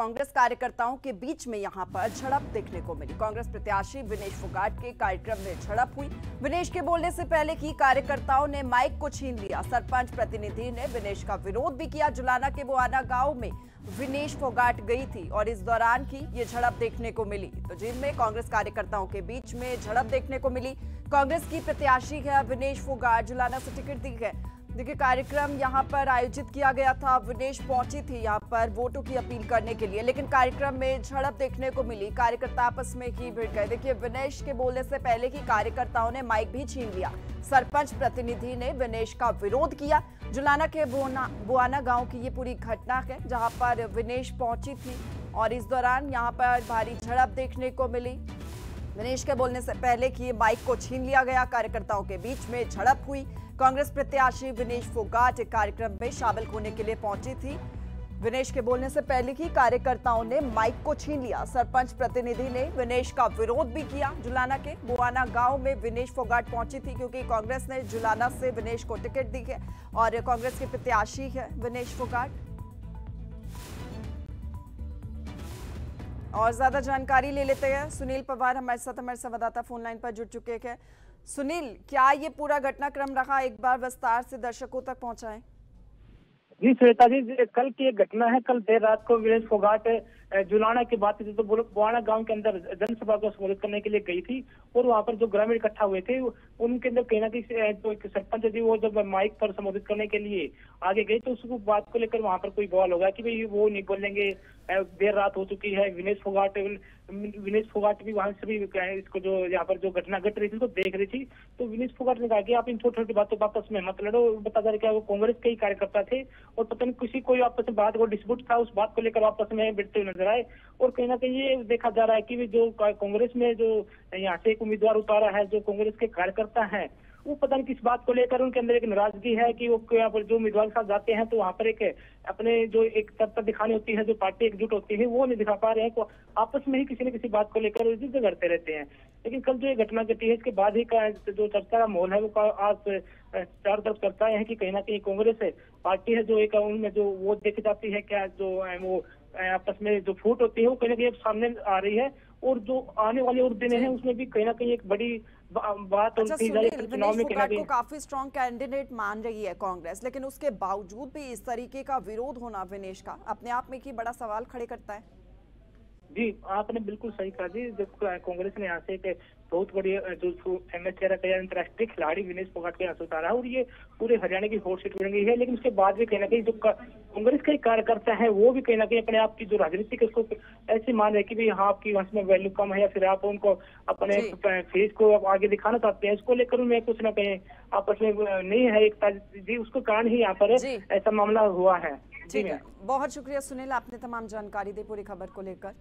कांग्रेस कार्यकर्ताओं के बीच में यहां पर झड़प देखने को मिली। कांग्रेस प्रत्याशी विनेश फोगाट के कार्यक्रम में झड़प हुई। विनेश के बोलने से पहले ही कार्यकर्ताओं ने माइक को छीन लिया। सरपंच प्रतिनिधि ने विनेश का विरोध भी किया। जुलाना के बुआना गांव में विनेश फोगाट गई थी और इस दौरान ही ये झड़प देखने को मिली। तो जिनमें कांग्रेस कार्यकर्ताओं के बीच में झड़प देखने को मिली। कांग्रेस की प्रत्याशी है विनेश फोगाट, जुलाना से टिकट दी है। देखिए, कार्यक्रम यहां पर आयोजित किया गया था। विनेश पहुंची थी यहां पर वोटों की अपील करने के लिए, लेकिन कार्यक्रम में झड़प देखने को मिली। कार्यकर्ता आपस में ही भिड़ गए। देखिए, विनेश के बोलने से पहले ही कार्यकर्ताओं ने माइक भी छीन लिया। सरपंच प्रतिनिधि ने विनेश का विरोध किया। जुलाना के बुआना गांव की ये पूरी घटना है जहां पर विनेश पहुंची थी और इस दौरान यहां पर भारी झड़प देखने को मिली। विनेश के बोलने से पहले ही माइक को छीन लिया गया। कार्यकर्ताओं के बीच में झड़प हुई। कांग्रेस प्रत्याशी विनेश फोगाट कार्यक्रम में शामिल होने के लिए पहुंची थी। विनेश के बोलने से पहले ही कार्यकर्ताओं ने माइक को छीन लिया। सरपंच प्रतिनिधि ने विनेश का विरोध भी किया। जुलाना के बुआना गांव में विनेश फोगाट पहुंची थी क्योंकि कांग्रेस ने जुलाना से विनेश को टिकट दी है और कांग्रेस के प्रत्याशी है विनेश फोगाट। और ज्यादा जानकारी ले लेते हैं। सुनील पवार हमारे साथ, हमारे संवाददाता फोन लाइन पर जुड़ चुके हैं। सुनील, क्या ये पूरा घटनाक्रम रहा, एक बार विस्तार से दर्शकों तक पहुंचाएं। जी श्वेता जी, कल की एक घटना है। कल देर रात को विनेश फोगाट जुलाना की बात थी तो बुआना गांव के अंदर जनसभा को संबोधित करने के लिए गई थी और वहां पर जो ग्रामीण इकट्ठा हुए थे उनके अंदर कहीं ना कहीं जो एक सरपंच थी वो जब माइक पर संबोधित करने के लिए आगे गई तो उसको बात को लेकर वहां पर कोई बवाल होगा कि भाई वो नहीं बोलेंगे, देर रात हो चुकी है। विनेश फोगाट भी वहां से भी इसको जो यहाँ पर जो घटना घट रही थी तो देख रही थी। तो विनेश फोगाट ने कहा कि आप इन छोटी छोटी बातों पर आपस में मत लड़ो। बता जा रहा है वो कांग्रेस के ही कार्यकर्ता थे और पता नहीं किसी कोई आपस में बात को डिस्प्यूट था, उस बात को लेकर आपस में भिड़ते हुए नजर आए। और कहीं ना कहीं ये देखा जा रहा है कि जो कांग्रेस में जो यहाँ से एक उम्मीदवार उतारा है, जो कांग्रेस के कार्यकर्ता हैं, वो पता नहीं किस बात को लेकर उनके अंदर एक नाराजगी है कि वो यहाँ पर जो उम्मीदवार के साथ जाते हैं तो वहाँ पर एक अपने जो एक तत्पर दिखानी होती है, जो पार्टी एकजुट होती है, वो नहीं दिखा पा रहे हैं। तो आपस में ही किसी न किसी बात को लेकर जिद करते रहते हैं। लेकिन कल जो ये घटना घटी है इसके बाद ही का जो चर्चा का माहौल है वो आज चारों तरफ चर्चा है कि कहीं ना कहीं कांग्रेस पार्टी है जो एक उनमें जो वोट देखी जाती है, क्या जो वो आपस में जो फूट होती है वो कहीं ना कहीं सामने आ रही है। और जो आने वाले और दिन है उसमें भी कहीं ना कहीं एक बड़ी बात होती है। चुनाव में को काफी स्ट्रॉन्ग कैंडिडेट मान रही है कांग्रेस, लेकिन उसके बावजूद भी इस तरीके का विरोध होना विनेश का अपने आप में ही बड़ा सवाल खड़े करता है। जी, आपने बिल्कुल सही कहा जी। जब कांग्रेस ने यहाँ से एक बहुत बड़ी जो फेमस चेहरा कहा अंतर्राष्ट्रीय खिलाड़ी विनेश फोगाट के यहाँ से उतारा और ये पूरे हरियाणा की हॉट सीट बन गई है। लेकिन उसके बाद भी कहीं ना कहीं जो कांग्रेस के कार्यकर्ता है वो भी कहीं ना कहीं अपने आप की जो राजनीतिक उसको ऐसे मान रहे कि भाई हाँ आपकी वहां में वैल्यू कम है या फिर आप उनको अपने फेस को आगे दिखाना चाहते हैं। इसको लेकर उनमें कुछ ना कहीं आपस में नहीं है एकता जी, उसको कारण ही यहाँ पर ऐसा मामला हुआ है। ठीक है, बहुत शुक्रिया सुनील, आपने तमाम जानकारी दी पूरी खबर को लेकर।